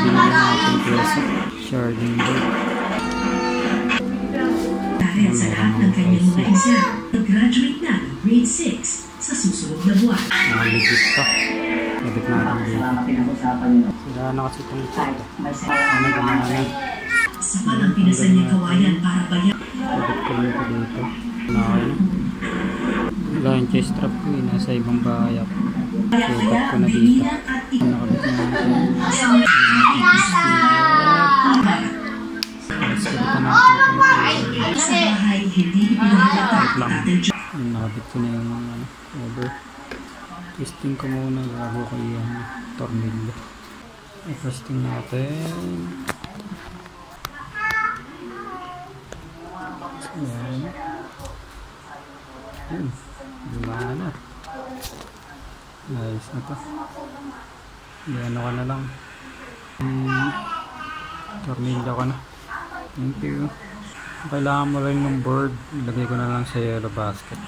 binigyan natin peso. Sharding board. Dahil sa lahat ng kanyang mga exam, nag-graduate na ng grade 6 sa susunod na buwan. Legit pa. Legit natin dito. Sila na kasi itong ano gumana. Sa palang pinasan niya kawayan para bayan. Legit ko lang ito dito. Wala yung chest strap ko eh. Nasa ibang bahay ako. Tutok ko na dito. Nakabit na natin. Let's go pa natin. Sa bahay, hindi ipinahalaga. Nakabit ko na yung over. Testing ko muna bago ko yung tornilyo. Testing natin. Ayan. Gumana. Nice na to. Ano ka na lang. Tornilyo ka na. Thank you. Kailangan mo rin ng board. Ilagay ko na lang sa yellow basket.